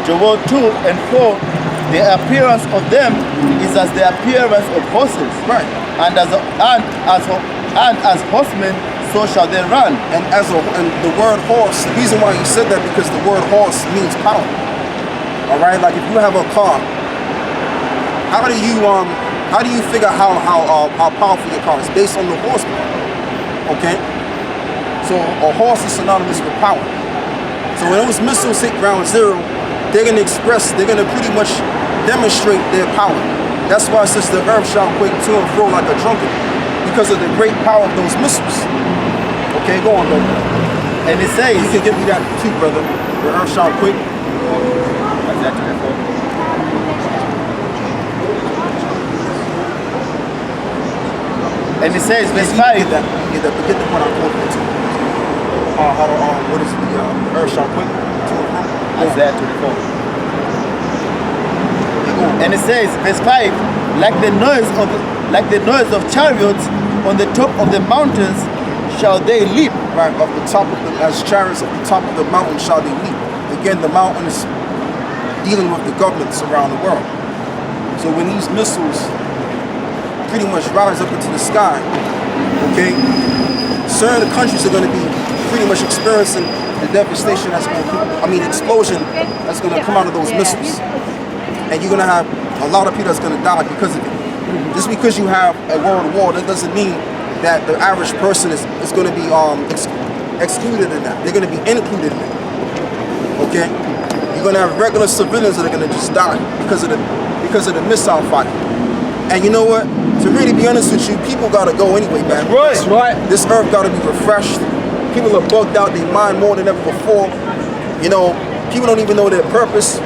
Joel 2 and 4, the appearance of them is as the appearance of horses. Right. And as horsemen, so shall they run. And the word horse, the reason why he said that because the word horse means power. All right, like if you have a car, how do you figure how powerful your car is based on the horsepower? Okay, so a horse is synonymous with power. So when those missiles hit ground zero, they're gonna pretty much demonstrate their power. That's why it says the earth shall quake to and fro like a trumpet, because of the great power of those missiles. Okay, go on, brother. And it says, you can give me that too, brother. The earth shall quake. And it says, verse 5. Get the point I'm quoting to. What is it? The earth shall quake to and fro. Isaiah 24. And it says, verse 5, like the noise of chariots on the top of the mountains shall they leap. Right, as chariots at the top of the mountain shall they leap. Again, the mountain is dealing with the governments around the world. So when these missiles pretty much rise up into the sky, okay, certain countries are going to be pretty much experiencing the devastation explosion that's going to come out of those missiles. And you're going to have a lot of people that's going to die because of it. Just because you have a world war, that doesn't mean that the average person is going to be excluded in that. They're going to be included in it. Okay? You're going to have regular civilians that are going to just die because of the missile fire. And you know what? To really be honest with you, people got to go anyway, man. Right. This earth got to be refreshed. People are bugged out their mind more than ever before. You know, people don't even know their purpose.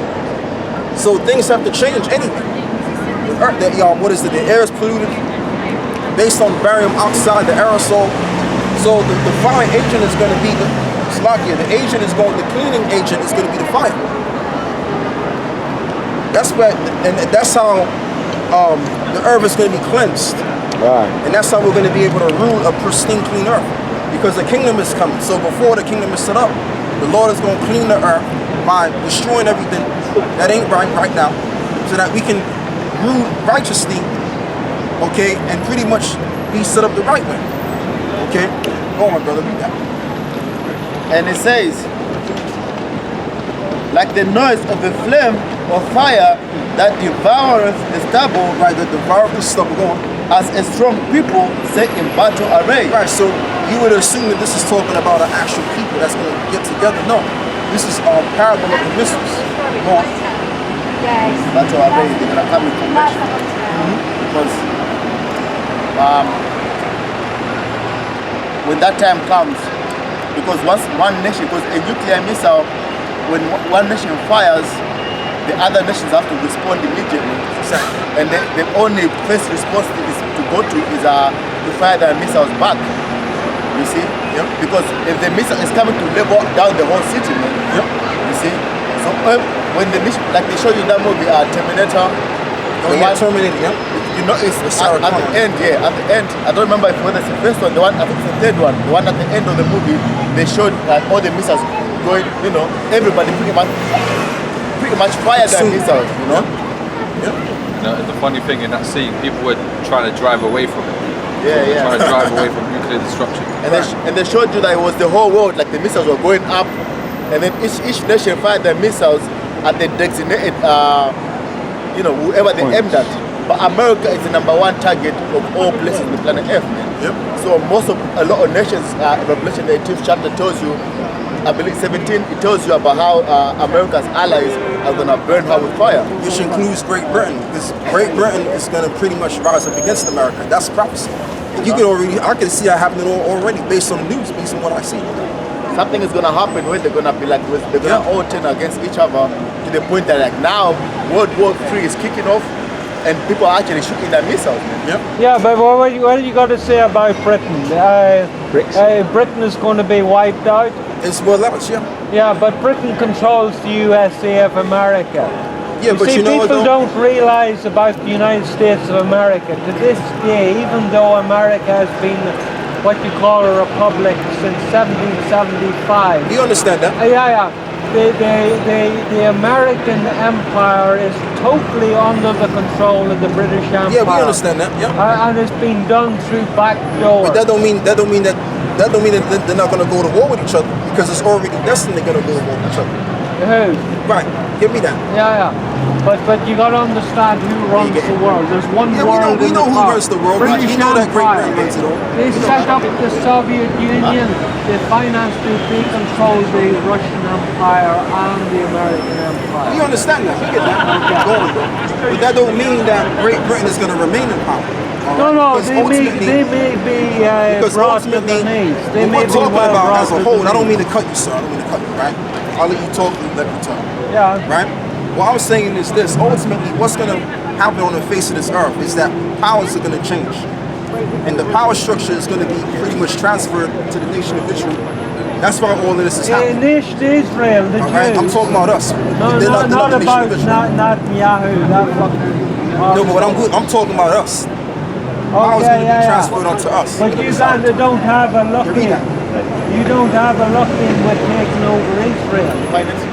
So things have to change anyway. The earth, the air is polluted based on barium oxide, the aerosol. So the fire agent is going to be the cleaning agent is going to be the fire. That's how the earth is going to be cleansed. Right. And that's how we're going to be able to rule a pristine, clean earth. Because the kingdom is coming. So before the kingdom is set up, the Lord is going to clean the earth by destroying everything that ain't right now, so that we can rule righteously, okay, and pretty much be set up the right way. Okay? Go on, brother, read that. And it says, like the noise of a flame or fire that devoureth the stubble, right, that devoureth the stubble, go on, as a strong people set in battle array. Right, so you would assume that this is talking about an actual people that's going to get together. No, this is a parable of the missiles. Go on. Battle array, they're going to come in formation. Because when that time comes, because once one nation, because a nuclear missile, when one nation fires, the other nations have to respond immediately. Exactly. And the only first response is to fire their missiles back. You see? Yep. Because if the missile is coming to level down the whole city, man. Yep. You see? So when the mission, like they show you that movie, Terminator. Terminator, yeah. You know, it's at the end, at the end. I don't remember whether it's the first one, I think it's the third one. The one at the end of the movie, they showed all the missiles going, you know, everybody pretty much fired their missiles, you know? Yeah. The funny thing in that scene, people were trying to drive away from it. Trying to drive away from nuclear destruction. And they showed you that it was the whole world, like the missiles were going up, and then each nation fired their missiles at the designated, whoever they aimed at. But America is the #1 target of all places on the planet Earth, man. Yep. So a lot of nations, Revelation 18th chapter tells you, I believe 17, it tells you about how America's allies are going to burn her with fire. Which includes Great Britain, because Great Britain is going to pretty much rise up against America. That's prophecy. And I can see that happening already based on the news, based on what I see. Something is going to happen when they're going to be like, they're going to all turn against each other to the point that like now World War III is kicking off and people are actually shooting their missiles. Yep. Yeah, but what have you got to say about Britain? Britain is going to be wiped out. It's well out, yeah. Yeah, but Britain controls the USA of America. Yeah, but see, you know people don't realise about the United States of America. To this day, even though America has been what you call a republic since 1775. Do you understand that? Yeah. The American Empire is totally under the control of the British Empire. Yeah, we understand that. Yeah. And it's been done through back doors. But that don't mean that they're not going to go to war with each other, because it's already destined they're going to go to war with each other. Who? Right. Give me that. Yeah. But you got to understand who runs the world. There's one world. We know who runs the world. We know that Great Britain runs it all. They set up the Soviet Union. They financed it. They control the Russian Empire and the American Empire. We understand that. We get that. But that don't mean that Great Britain is going to remain in power. No, they may be brought to the knees. They may we're be talking well about as a brought to whole. the I don't mean knees. to cut you, sir. I don't mean to cut you, right? I'll let you talk, let me talk. Yeah. Right? What I'm saying is this. Ultimately, what's going to happen on the face of this earth is that powers are going to change. And the power structure is going to be pretty much transferred to the nation of Israel. That's why all of this is happening. Nation Israel, the Jews. Right? I'm talking about us. No, not about Netanyahu, that fucking... No, but I'm talking about us. Power is going to be transferred onto us. But you guys don't have a look in. You don't have a look in with taking over Israel.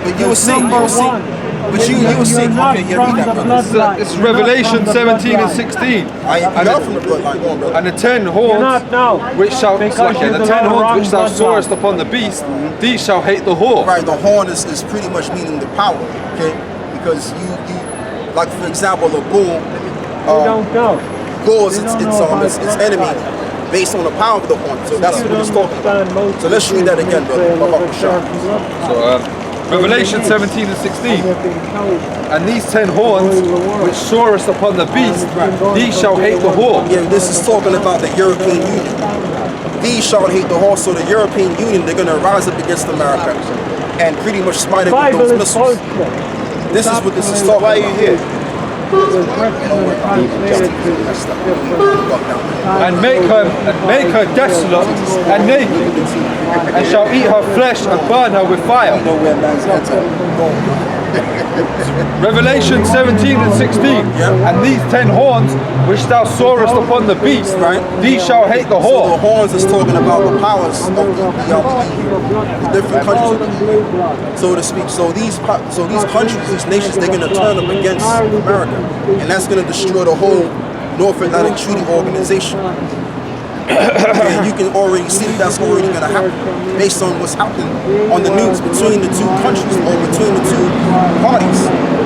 But you will see. Number one. But you will see. You're not Okay, from read that, the brother. bloodline. It's You're not Revelation from the 17 and bloodline. 16. I got from the bloodline. Go on, brother. And the 10 You're horns, not now. which shall Because you the 10 belong horns which thou wrong bloodline. sawest upon the beast, these shall hate the whore. Right, the horn is pretty much meaning the power, okay? Because you like for example, a bull You don't know. gores You its don't know about its bloodline. enemy based on the power of the horn. So that's You what it's don't talking about. understand most So let's read that again, brother. Israel Baba of a Bashar. certain bloodline. So Revelation 17 and 16. They've been told. And these 10 horns which soarest upon the beast, these shall hate the whore. Yeah, this is talking about the European Union. These shall hate the horse. So the European Union, they're going to rise up against America and pretty much smite it with Bible those is missiles. bullshit. This is what this is talking Why are about. you here? It was written and translated to different And make her desolate and naked, and shall eat her flesh and burn her with fire. You know where man's head's at. Go on. Revelation 17 and 16. Yeah. And these 10 horns which thou sawest upon the beast, Right. these shall hate the So the whore. horns is talking about the powers of the different countries of the EU, so to speak. So these countries, these nations, they're going to turn up against America, and that's going to destroy the whole North Atlantic Treaty Organization. And you can already see that that's already going to happen based on what's happening on the news between the two countries or between the two parties.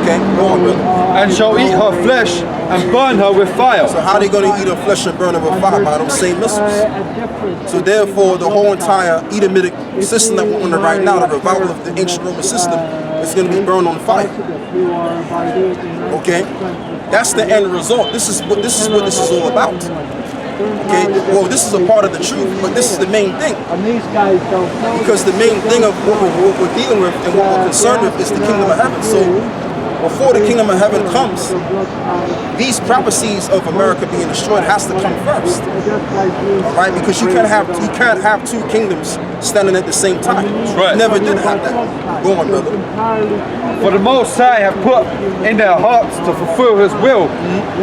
Okay, go on, brother. And shall eat her flesh and burn her with fire. So how are they going to eat her flesh and burn her with fire? By them same missiles. So therefore, the whole entire Edomitic system that we're under right now, the revival of the ancient Roman system, is going to be burned on fire. Okay, that's the end result. This is what this is all about. Okay, well, this is a part of the truth, but this is the main thing. And these guys don't know. Because the main thing of what we're dealing with and what we're concerned with is the kingdom of heaven. So before the kingdom of heaven comes, these prophecies of America being destroyed has to come first. All right, because you can't have two kingdoms standing at the same time. Right. Never did have that. Go on, brother. For the Most High have put in their hearts to fulfill His will,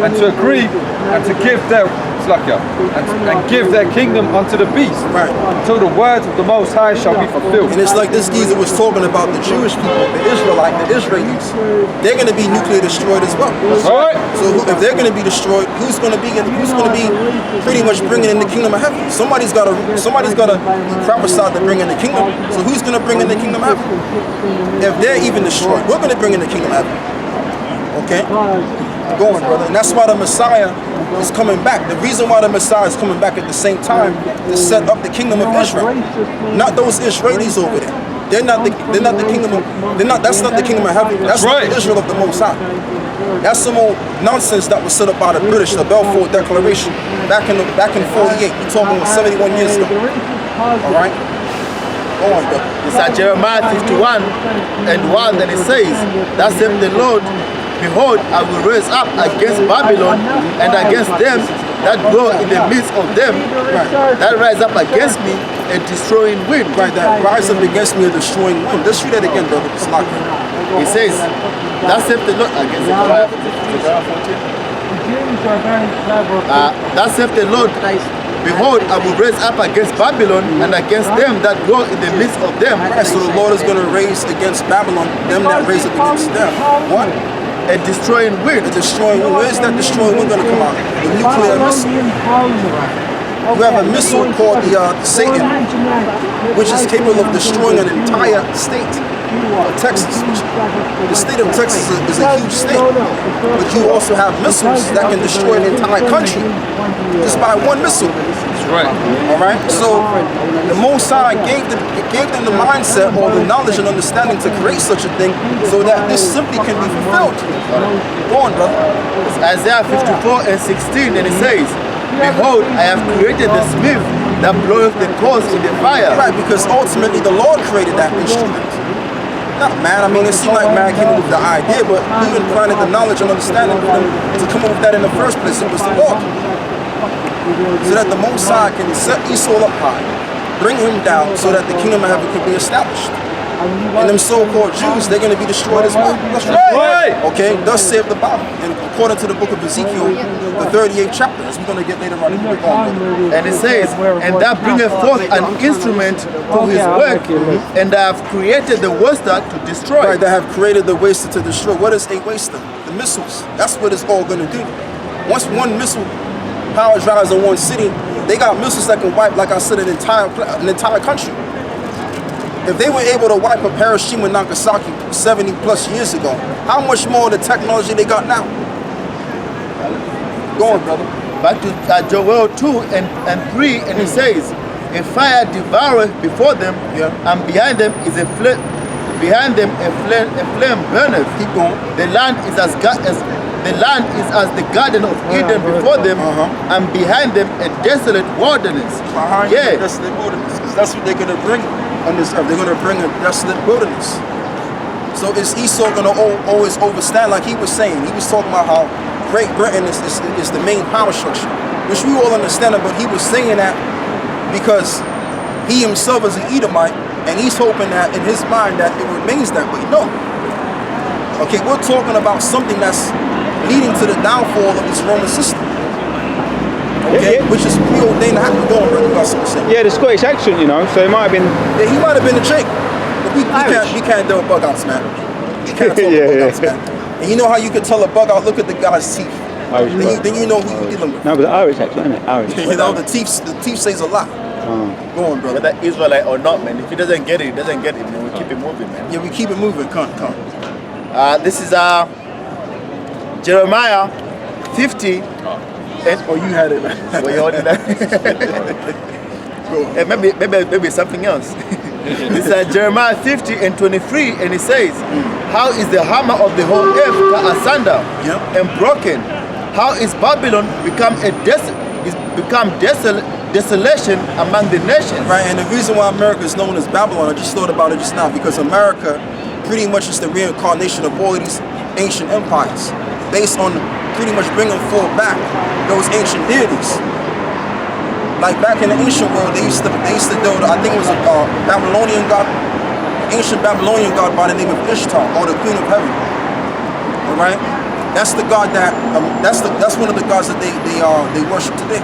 and to agree, and to give their and give their kingdom unto the beast, Right. until the words of the Most High shall be fulfilled. And it's like this geezer was talking about the Jewish people, the Israelis. They're going to be nuclear destroyed as well. All right. So if they're going to be destroyed, who's going to be pretty much bringing in the kingdom of heaven? Somebody's got to be prophesied to bring in the kingdom. So who's going to bring in the kingdom of heaven? If they're even destroyed, we're going to bring in the kingdom of heaven. Okay? Go on, brother. And that's why the Messiah is coming back. The reason why the Messiah is coming back at the same time to set up the kingdom of Israel. Not those Israelis over there. They're not the kingdom of, that's not the kingdom of heaven. That's right. not the Israel of the Most High. That's some old nonsense that was set up by the British, the Balfour Declaration, back in 48. You're talking about 71 years ago. All right? Go on, brother. It's at Jeremiah 51 and 1, and it says, "Thus saith the Lord, behold, I will raise up against Babylon and against them that dwell in the midst of them, that rise up against me a destroying wind." Right, that rise up against me a destroying wind. Let's read that again, brother. It's not good. It says, "Thus saith the Lord," against Zechariah 14. The Jews are very clever. Thus saith the Lord, behold, I will raise up against Babylon and against them that dwell in the midst of them. Right, so the Lord is going to raise against Babylon them that raise up against them. What? A destroying wind. The destroying wind. Where's that destroying wind going to come out? The nuclear missile. You have a missile called the Satan, which is capable of destroying an entire state. Texas, the state of Texas is a huge state, but you also have missiles that can destroy an entire country just by one missile. That's right. All right. So the Most High gave them the mindset or the knowledge and understanding to create such a thing, so that this simply can be fulfilled. Go on, brother. It's Isaiah 54 and 16, and it says, "Behold, I have created the smith that bloweth the coals in the fire." Right, because ultimately the Lord created that instrument. Not man. I mean, it seemed like man came up with the idea, but he implanted the knowledge and understanding for them to come up with that in the first place. It was the Lord. So that the Most High can set Esau up high, bring him down, so that the kingdom of heaven can be established. And them so-called Jews, they're going to be destroyed as well. That's right. Okay, thus saith the Bible. And according to the book of Ezekiel, the 38th chapter, as we're going to get later on. And it says, "And thou bringeth forth an instrument for his work, and I have created the waster to destroy." Right, they have created the waster to destroy. What is a waster? The missiles. That's what it's all going to do. Once one missile power drives in one city, they got missiles that can wipe, like I said, an entire country. If they were able to wipe up Hiroshima and Nagasaki 70 plus years ago, how much more of the technology they got now? Go on, brother. Back to Joel 2 and 3, and it says, "A fire devoureth before them, and behind them is a flame. Behind them a flame burneth. Keep going. The land is as the garden of Eden before them, and behind them a desolate wilderness." Behind Yeah. the desolate wilderness, because that's what they're going to bring on this earth. They're going to bring a desolate wilderness. So is Esau going to always overstand? Like he was saying, he was talking about how Great Britain is the main power structure, which we all understand, but he was saying that because he himself is an Edomite, and he's hoping that in his mind that it remains that way. No. Okay, we're talking about something that's leading to the downfall of this Roman system. Okay, which is preordained to happen. Go on, brother. You got something to say? Yeah, the Scottish accent, you know, so it might have been. Yeah, he might have been a chick. But we can't do bug outs, man. We can't tell bug outs, man. And you know how you can tell a bug out? Look at the guy's teeth. Then you know who you're dealing with. No, but Irish accent, isn't it? Irish. You know, the teeth says a lot. Go on, brother. Whether Israelite or not, man, if he doesn't get it, he doesn't get it, man. We keep it moving, man. Yeah, we keep it moving. Come. This is Jeremiah 50. And, Oh, you had it, man. well, you holding that? Go on. And maybe something else. This is Jeremiah 50 and 23, and it says, "How is the hammer of the whole earth cut asunder and broken? How is Babylon become desolation among the nations?" Right, and the reason why America is known as Babylon, I just thought about it just now, because America pretty much is the reincarnation of all of these ancient empires, based on pretty much bringing forth back those ancient deities. Like back in the ancient world, they used to build, I think it was a Babylonian god, ancient Babylonian god by the name of Ishtar, or the Queen of Heaven. All right, that's the god that that's one of the gods that they worship today.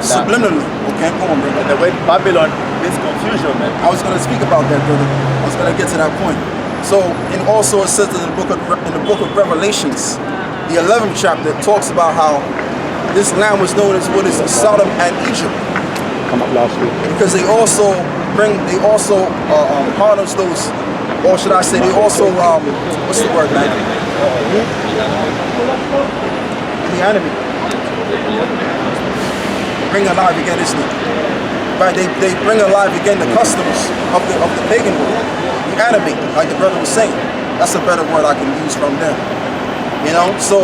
Subliminally. Okay, go on, brother. And the way Babylon is confusion, man. I was going to speak about that, brother. I was going to get to that point. So, and also it says in the book of Revelations, the 11th chapter, it talks about how this land was known as what is Sodom and Egypt. Come up last week. Because they also harness those, or should I say, they also what's the word, man? The enemy. Bring alive again, isn't it? Right? They bring alive again the customs of the pagan world. The enemy, like the brother was saying. That's a better word I can use from them. You know, so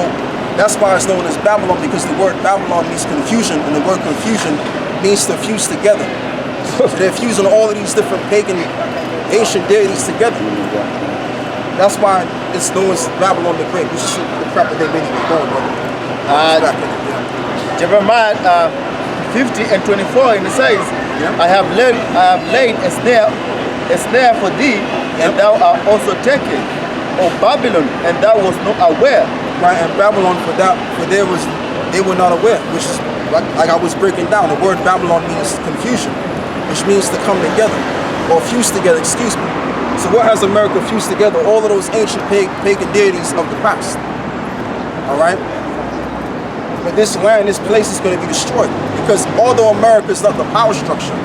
that's why it's known as Babylon, because the word Babylon means confusion, and the word confusion means to fuse together. So they're fusing all of these different pagan, ancient deities together. That's why it's known as Babylon the Great, which is the crap that they made it going, brother. Jeremiah 50 and 24, and it says, I have laid a snare for thee, and thou art also taken, O Babylon, and thou wast not aware. Right, and Babylon, for there was they were not aware, which is like I was breaking down. The word Babylon means confusion, which means to come together or fuse together, excuse me. So what has America fused together? All of those ancient pagan deities of the past. All right? But this land, this place is going to be destroyed because although America is not the power structure,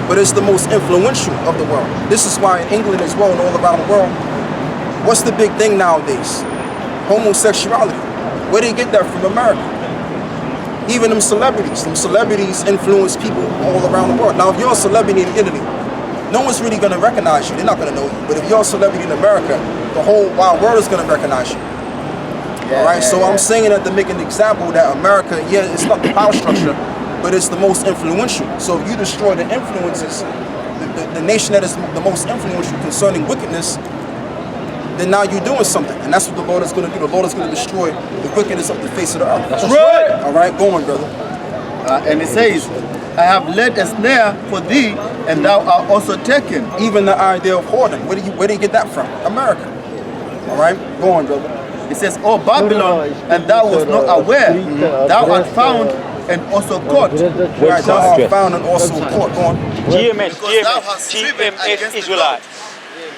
but it's the most influential of the world. This is why in England as well and all around the world, what's the big thing nowadays? Homosexuality. Where do you get that from? America. Even them celebrities influence people all around the world. Now, if you're a celebrity in Italy, no one's really going to recognize you. They're not going to know you. But if you're a celebrity in America, the whole wide world is going to recognize you. All right, so I'm saying that to make an example that America, yeah, it's not the power structure, but it's the most influential. So if you destroy the influences, the nation that is the most influential concerning wickedness, then now you're doing something. And that's what the Lord is going to do. The Lord is going to destroy the wickedness of the face of the earth. That's right. All right, go on, brother. And it says, I have laid a snare for thee, and thou art also taken. Even the idea of hoarding, where do you get that from? America. All right, go on, brother. It says, O Babylon, and thou wast not aware, thou art found and also caught. Right, thou art found and also caught. Go on. GMS, Because thou hast striven GMS against the Israelite. Lord.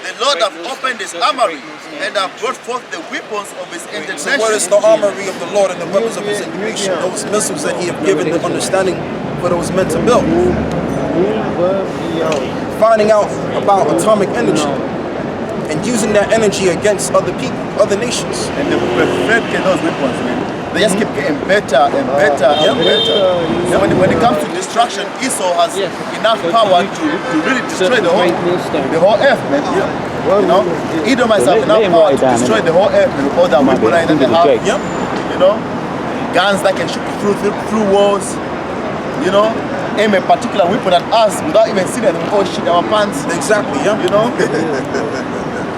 The Lord hath opened his armory, and hath brought forth the weapons of his indignation. So what is the armory of the Lord and the weapons of his indignation? Those missiles that he have given the understanding for those men to build. Finding out about atomic energy and using that energy against other people, other nations. And they perfected those weapons, man. They just keep getting better and better and better. So when it comes to destruction, Esau has enough power to really destroy the whole earth, man. You know, Edomites have enough power to destroy the whole earth with all that weaponry that they have. You know, guns that can shoot through walls. You know, aim a particular weapon at us without even seeing them. Oh shit, our pants. Exactly, yeah. You know.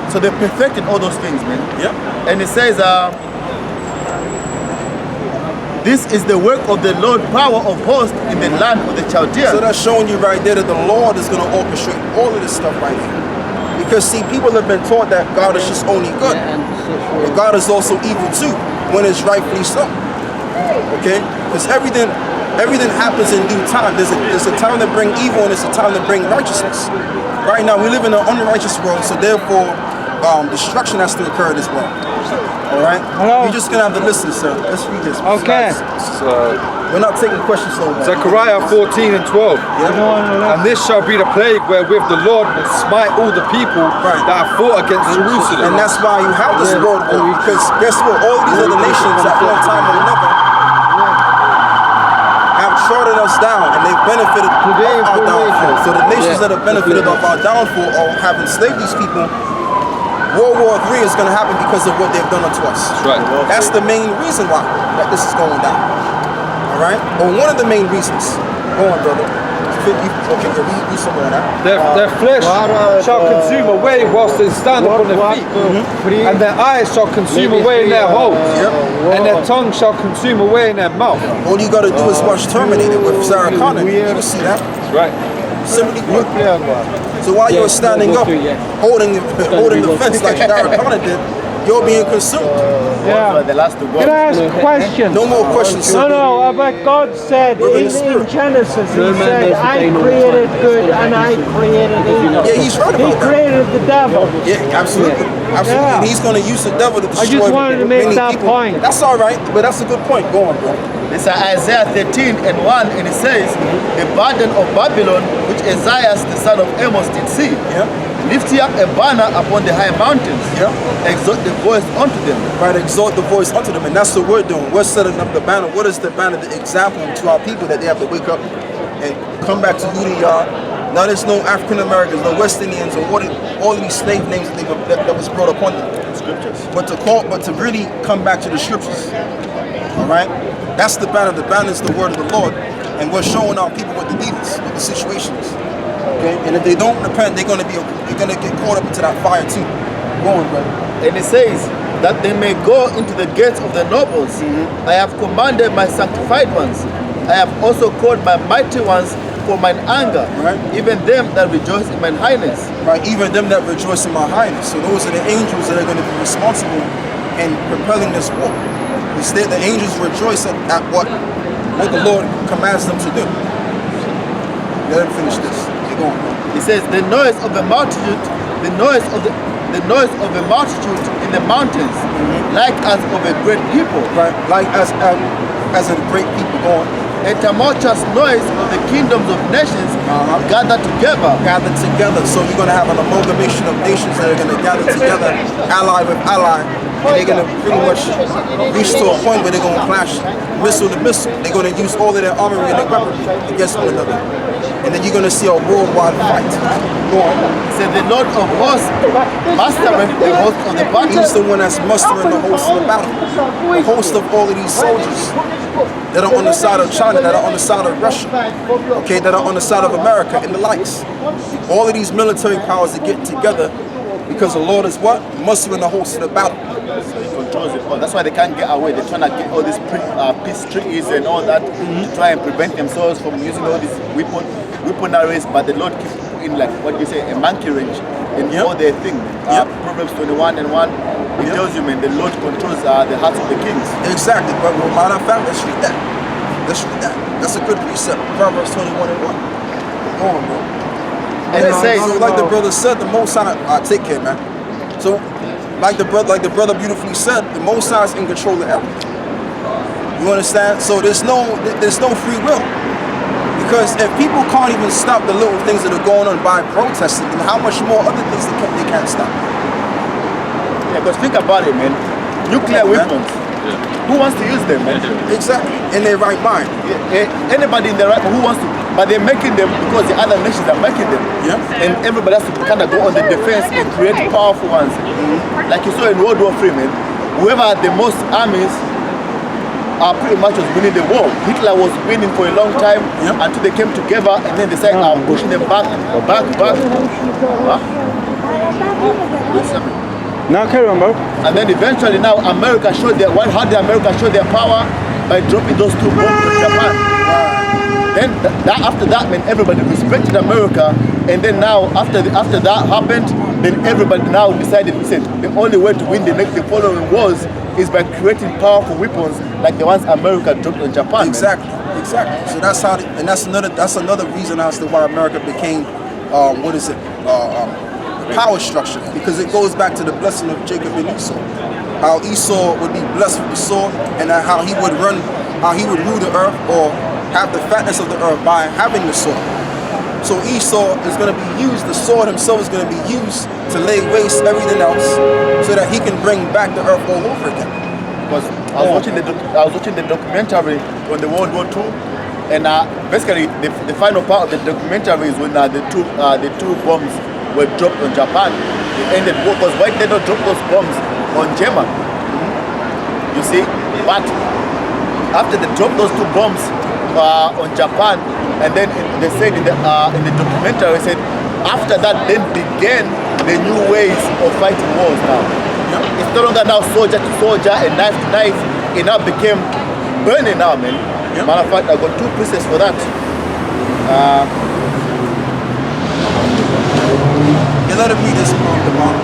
So they perfected all those things, man. Yeah. And it says, this is the work of the Lord, power of hosts in the land of the Chaldeans. So that's showing you right there that the Lord is going to orchestrate all of this stuff right here. Because see, people have been taught that God is just only good, but God is also evil too, when it's rightfully so. Okay? Because everything happens in due time. There's a time to bring evil and there's a time to bring righteousness. Right now, we live in an unrighteous world, so therefore, destruction has to occur in this world. All right? Hello? You're just going to have to listen, sir. Let's read this. Okay. We're not taking questions though. Zechariah 14 and 12. And this shall be the plague wherewith the Lord will smite all the people that have fought against Jerusalem. And that's why you have this world war. Because guess what? All these other nations at one time or another have trodden us down and they've benefited of our downfall. So the nations that have benefited of our downfall or have enslaved these people, World War III is going to happen because of what they've done unto us. That's right. That's the main reason why that this is going down. All right? Or one of the main reasons. Go on, brother. Okay, read some more of that. Their flesh shall consume away whilst they stand upon their feet, and their eyes shall consume away in their holes, and their tongue shall consume away in their mouth. All you got to do is watch Terminator with Sarah Connor. You'll see that. That's right. Simply put. So while you're standing up, holding the fence like Sarah Connor did, you're being consumed. The last to go. Can I ask a question? No more questions, sir. No, but God said in Genesis, He said, I created good and I created evil. Yeah, he's right He about that. created the devil. Yeah, absolutely. Absolutely. Yeah. And he's going to use the devil to destroy just wanted to make many that people. point. That's all right, but that's a good point. Go on, bro. It's Isaiah 13 and 1, and it says, the burden of Babylon, which Isaiah the son of Amos did see. Yeah. Lift ye up a banner upon the high mountains. Yeah. Exalt the voice unto them. Right, exalt the voice unto them. And that's what we're doing. We're setting up the banner. What is the banner? The example to our people that they have to wake up and come back to who they are. Now there's no African Americans, no West Indians, or all of these slave names that was brought upon them. Scriptures. But to really come back to the scriptures. All right? That's the banner. The banner is the word of the Lord. And we're showing our people what the need is, what the situation is. Okay? And if they don't repent, they're gonna get caught up into that fire too. Go on, brother. And it says that they may go into the gates of the nobles. I have commanded my sanctified ones. I have also called my mighty ones for mine anger. Right. Even them that rejoice in mine highness. Right, even them that rejoice in my highness. So those are the angels that are going to be responsible in propelling this war. The angels rejoice at what the Lord commands them to do. Let him finish this. Keep going. He says, the noise of the multitude, the noise of a multitude in the mountains, like as of a great people. Right? Like as a great people going. A tumultuous noise of the kingdoms of nations gathered together. So you're going to have an amalgamation of nations that are going to gather together, ally with ally, and they're going to pretty much reach to a point where they're going to clash missile to missile. They're going to use all of their armory and their weaponry against one another. And then you're going to see a worldwide fight. Go on. Said the Lord of hosts, mastereth the host of the battle. He's the one that's mustering the host of the battle. The host of all of these soldiers that are on the side of China, that are on the side of Russia, okay, that are on the side of America and the likes. All of these military powers are getting together because the Lord is what? Mustering the host of the battle. So he controls it all. That's why they can't get away. They're trying to get all these peace treaties and all that to try and prevent themselves from using all these weaponaries. But the Lord keeps in, like, what do you say, a monkey wrench in all their thing. Proverbs 21:1, it tells you, man, the Lord controls the hearts of the kings. Exactly. But matter of fact, let's read that. Let's read that. That's a good precept. Proverbs 21:1. Go on, bro. And it says, so like the brother said, the Most High, take care, man. So, like the brother beautifully said, the Most High is in control of everything. You understand? So there's no free will, because if people can't even stop the little things that are going on by protesting, then how much more other things they can't stop? Yeah, because think about it, man. Nuclear weapons. Who wants to use them, man? Exactly. In their right mind. Anybody in their right mind who wants to, but they're making them because the other nations are making them. Yeah. And everybody has to kind of go on the defense and create powerful ones. Like you saw in World War III, man. Whoever had the most armies pretty much was winning the war. Hitler was winning for a long time until they came together and then they started pushing them back. Now carry on, bro. And then eventually now America showed their, how did America show their power? By dropping those 2 bombs to Japan. Then after that, man, everybody respected America. And then now after that happened, then everybody now decided, listen, the only way to win the following wars is by creating powerful weapons like the ones America dropped on Japan. Exactly. Man. Exactly. So that's how, and that's another reason as to why America became, power structure, because it goes back to the blessing of Jacob and Esau. How Esau would be blessed with the sword, and how he would rule the earth or have the fatness of the earth by having the sword. So Esau is going to be used, the sword himself is going to be used to lay waste everything else so that he can bring back the earth all over again. Because I was watching the documentary on the World War II, and basically the final part of the documentary is when the two bombs were dropped on Japan. It ended war, because why did they not drop those bombs on Germany? You see, but after they dropped those 2 bombs on Japan, and then they said in the documentary, said after that then began the new ways of fighting wars. Now it's no longer now soldier to soldier and knife to knife. It now became burning now, man. Matter of fact, I got 2 pieces for that. Let him read this from the bottom.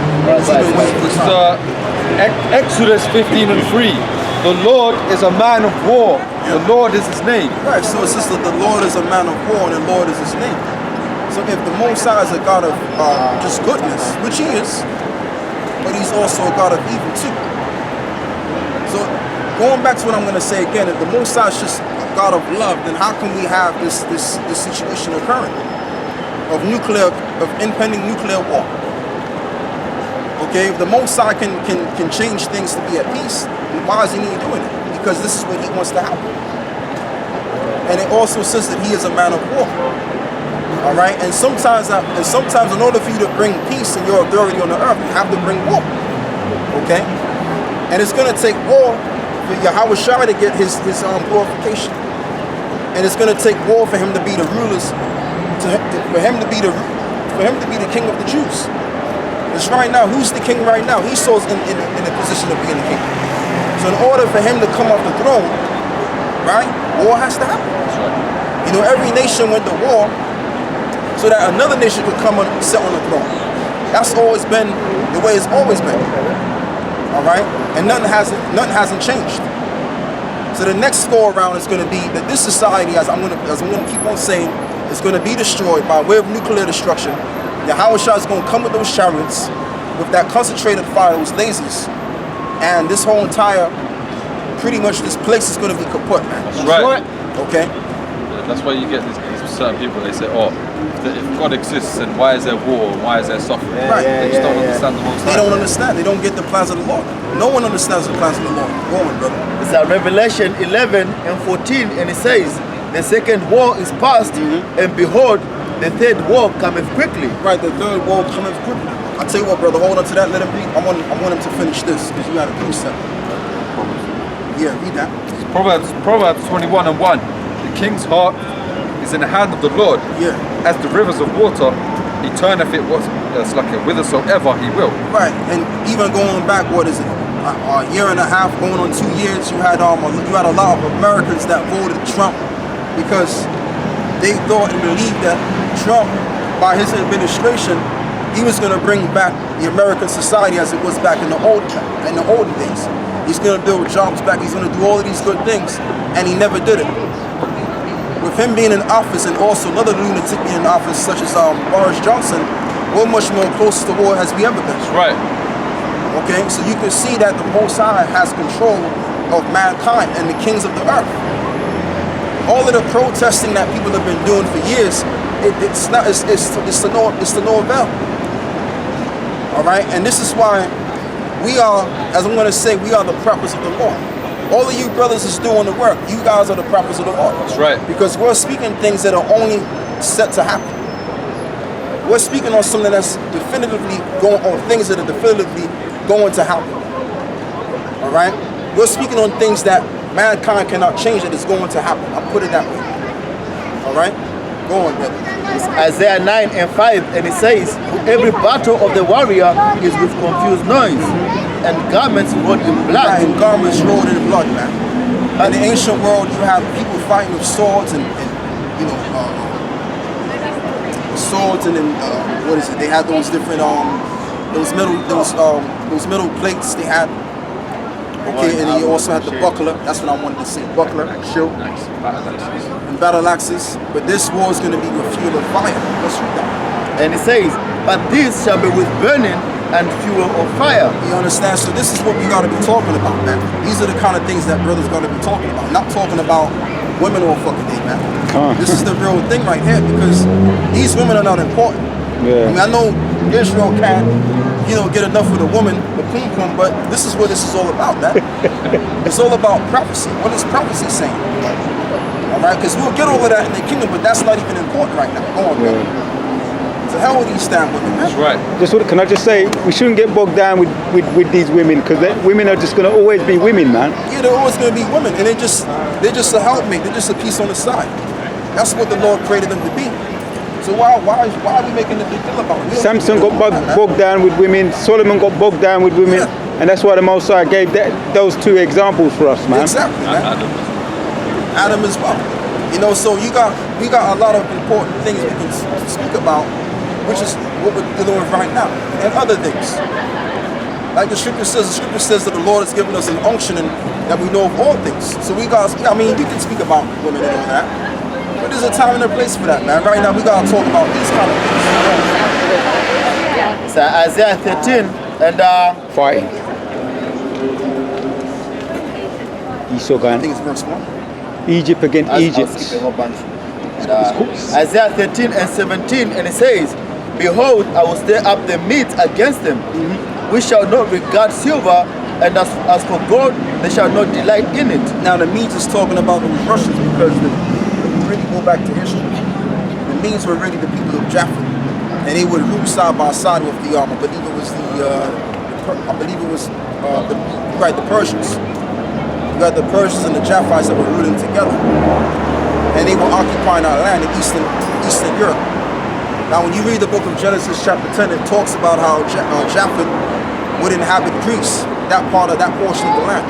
Exodus 15:3. The Lord is a man of war. The Lord is his name. Right, so it's just that the Lord is a man of war and the Lord is his name. So if the Most High is a God of just goodness, which he is, but he's also a God of evil too. So going back to what I'm going to say again, if the Most High is just a God of love, then how can we have this situation occurring? Of impending nuclear war. Okay, if the Most High can change things to be at peace, then why is he even doing it? Because this is what he wants to happen. And it also says that he is a man of war. All right, and sometimes in order for you to bring peace and your authority on the earth, you have to bring war. Okay, and it's going to take war for Yahweh Shai to get his glorification, and it's going to take war for him to be the rulers. For him to be the king of the Jews. Because right now, who's the king right now? Esau's in a position of being the king. So in order for him to come off the throne, right, war has to happen. You know, every nation went to war so that another nation could come and sit on the throne. That's always been the way it's always been. All right, and nothing hasn't changed. So the next go around is going to be that this society, as I'm going to keep on saying, is going to be destroyed by way of nuclear destruction. Yahweh Shah is going to come with those chariots, with that concentrated fire, those lasers, and this whole entire, pretty much this place is going to be kaput, man. That's right. Okay? That's why you get these certain people, they say, oh, if God exists, then why is there war? Why is there suffering? Right. They just don't understand the whole They don't understand. They don't get the plans of the Lord. No one understands the plans of the Lord. Go on, brother. It's Revelation 11 and 14, and it says, the second war is past, and behold, the third war cometh quickly. Right, the third war cometh quickly. I tell you what, brother, hold on to that. Let him read. I want him to finish this because you had a precept. Yeah, read that. Proverbs 21 and 1. The king's heart is in the hand of the Lord. Yeah. As the rivers of water, he turneth it whithersoever he will. Right, and even going back, what is it? A year and a half, going on 2 years, you had a lot of Americans that voted Trump because they thought and believed that Trump, by his administration, he was going to bring back the American society as it was back in the olden days. He's going to build jobs back. He's going to do all of these good things, and he never did it. With him being in office and also another lunatic being in office, such as Boris Johnson, we're much more close to war as we ever been. That's right. Okay, so you can see that the Most High has control of mankind and the kings of the earth. All of the protesting that people have been doing for years, it's to no avail. All right, and this is why we are, as I'm going to say, we are the prophets of the Lord. All of you brothers is doing the work. You guys are the prophets of the Lord. That's right. Because we're speaking things that are only set to happen. We're speaking on something that's definitively going on, things that are definitively going to happen. All right? We're speaking on things that mankind cannot change, that is going to happen. I'll put it that way. All right? Go on, brother. It's Isaiah 9 and 5, and it says, every battle of the warrior is with confused noise, and garments rolled in blood. Right, and garments rolled in blood, man. In the ancient world, you have people fighting with swords and you know, swords, and then what is it? They had those different those metal plates they had. Okay, and then you also had the buckler. That's what I wanted to say. Buckler, shield, and battle axes. But this war is going to be with fuel of fire. Let's read that. And it says, but this shall be with burning and fuel of fire. You understand? So this is what we got to be talking about, man. These are the kind of things that brothers got to be talking about. Not talking about women all fucking day, man. This is the real thing right here, because these women are not important. Yeah. I mean, I know Israel can't, get enough of the woman, the pum-pum, but this is what this is all about, man. It's all about prophecy. What is prophecy saying? All right, because we'll get all of that in the kingdom, but that's not even important right now. Go on, man. To hell with these damn women, man. That's right. Can I just say, we shouldn't get bogged down with these women, because women are just going to always be women, man. Yeah, they're always going to be women, and they're just a helpmate. They're just a piece on the side. That's what the Lord created them to be. So why are we making a big deal about it? Samson got bogged down with women, Solomon got bogged down with women, and that's why the Most High gave those two examples for us, man. Exactly, man. Adam as well. So we got a lot of important things we can speak about, which is what we're dealing with right now, and other things. Like the scripture says that the Lord has given us an unction and that we know of all things. So we can speak about women and all that. But there's a time and a place for that, man. Right now, we gotta talk about these kind of things. So Isaiah 13 and Fighting. Esau I going. think it's verse 1. Egypt against Egypt. Isaiah 13 and 17, and it says, behold, I will stir up the meat against them. We shall not regard silver, and as for gold, they shall not delight in it. Now the Medes is talking about those Russians, because really go back to history. The Medes were really the people of Japheth, and they would rule side by side with the I believe it was the Persians. You got the Persians and the Japhites that were ruling together, and they were occupying our land in Eastern Europe. Now, when you read the book of Genesis chapter 10, it talks about how Japheth would inhabit Greece, that portion of the land.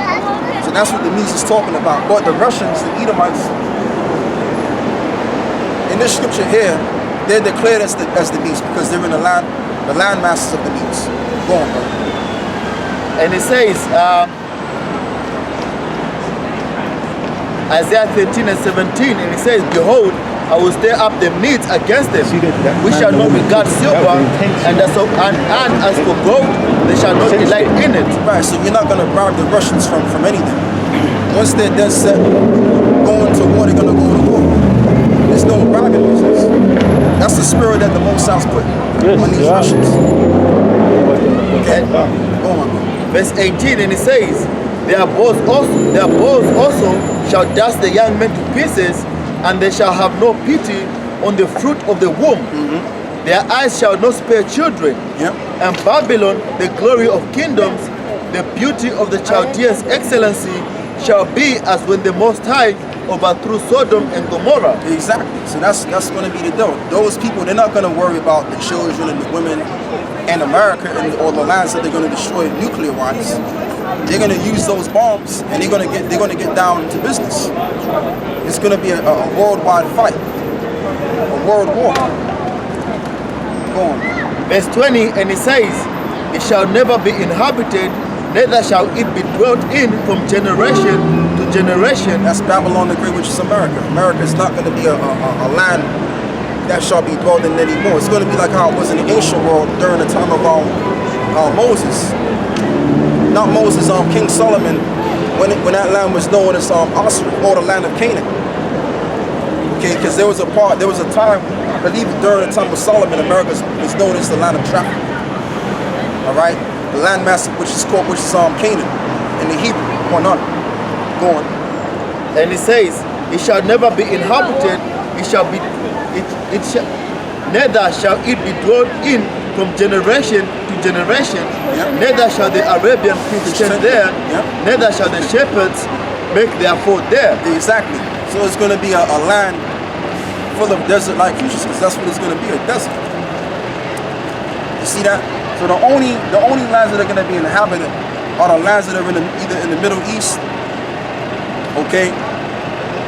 So that's what the Medes is talking about. But the Russians, the Edomites, in this scripture here, they're declared as the Medes because they're in the land masses of the Medes. Go on, brother. And it says, Isaiah 13 and 17, and it says, behold, I will stir up the meats against them. See that We man shall not know regard that silver, was intentional. and as for gold, they shall not delight in it. Right, so you're not going to bribe the Russians from anything. Once they're dead set, going to war, they're going to go to war. There's no bribing business. That's the spirit that the Most High's put on these Russians. Okay? Go on, bro. Verse 18, and it says, their bows also shall dash the young men to pieces, and they shall have no pity on the fruit of the womb. Their eyes shall not spare children. Yep. And Babylon, the glory of kingdoms, the beauty of the Chaldeans' excellency, shall be as when the Most High overthrew Sodom and Gomorrah. Exactly. So that's going to be the deal. Those people, they're not going to worry about the children and the women and America and all the lands that they're going to destroy nuclear-wise. They're going to use those bombs, and they're going to get down to business. It's going to be a worldwide fight, a world war. Go on. Verse 20, and it says, it shall never be inhabited, neither shall it be dwelt in from generation to generation. That's Babylon the Great, which is America. America is not going to be a land that shall be dwelled in anymore. It's going to be like how it was in the ancient world during the time of Moses. Not Moses, King Solomon, when that land was known as Osir, or the land of Canaan. Okay, because there was a time, I believe during the time of Solomon, America was known as the land of traffic. All right, the landmass which is Canaan in the Hebrew. Go on. And it says, it shall never be inhabited, neither shall it be dwelt in from generation to generation. Neither shall the Arabian pitch tent there, neither shall the shepherds make their fort there. Exactly. So it's going to be a land full of desert-like creatures, because that's what it's going to be, a desert. You see that? So the only lands that are going to be inhabited are the lands that are either in the Middle East, okay,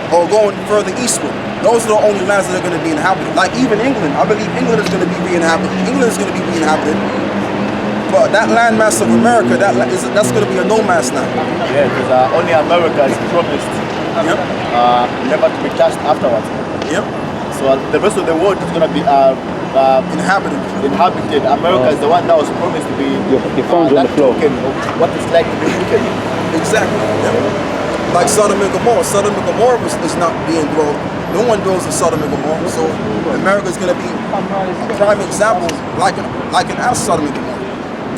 or going further eastward. Those are the only lands that are going to be inhabited. Like even England, I believe England is going to be re-inhabited. England is going to be re-inhabited. But that landmass of America, that's going to be a no-man's land. Yeah, because only America is promised never to be touched afterwards. Yep. So the rest of the world is going to be Inhabited. America is the one that was promised to be Your phone's on that the floor. token of what it's like to be wicked. Exactly. Yep. Like Sodom and Gomorrah. Sodom and Gomorrah is not being dwelled. No one dwells in Sodom and Gomorrah. So America is going to be a prime example, like an as Sodom and Gomorrah.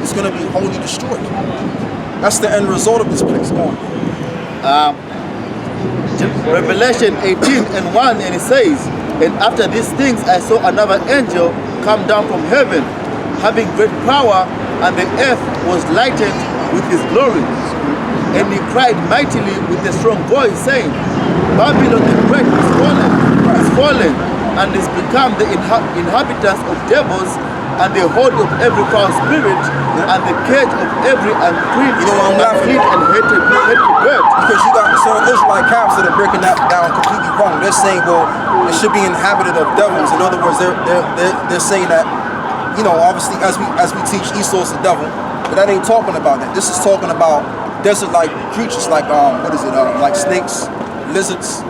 It's going to be wholly destroyed. That's the end result of this place. Go on. Revelation 18 and 1, and it says, and after these things I saw another angel come down from heaven, having great power, and the earth was lighted with his glory. And he cried mightily with a strong voice, saying, Babylon the Great is fallen, and is become the inhabitants of devils, and the hold of every foul spirit, and the cage of every unclean, I'm laughing. and hated bird. Because you got some Israelite camps that are breaking that down completely wrong. They're saying, well, it should be inhabited of devils. In other words, they're saying that, obviously as we teach Esau's the devil, but that ain't talking about that. This is talking about desert-like creatures like like snakes, lizards,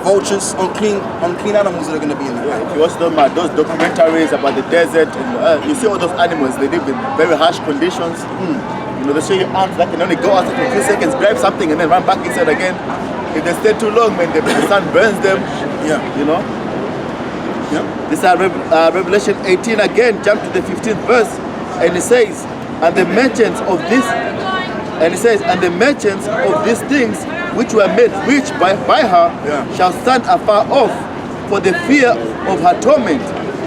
vultures, unclean animals that are going to be in there. If you watch those documentaries about the desert, and, you see all those animals, they live in very harsh conditions. They show you ants that can only go outside for a few seconds, grab something, and then run back inside again. If they stay too long, man, the sun burns them. Yeah. This is Revelation 18 again, jump to the 15th verse, and it says, and the merchants of these things which were made rich by her shall stand afar off for the fear of her torment,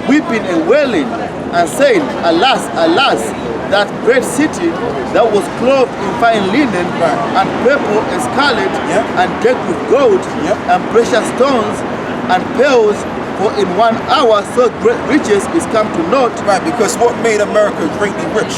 weeping and wailing, and saying, Alas, alas, that great city that was clothed in fine linen, and purple and scarlet, and decked with gold, and precious stones, and pearls, for in 1 hour so great riches is come to naught. Right, because what made America greatly rich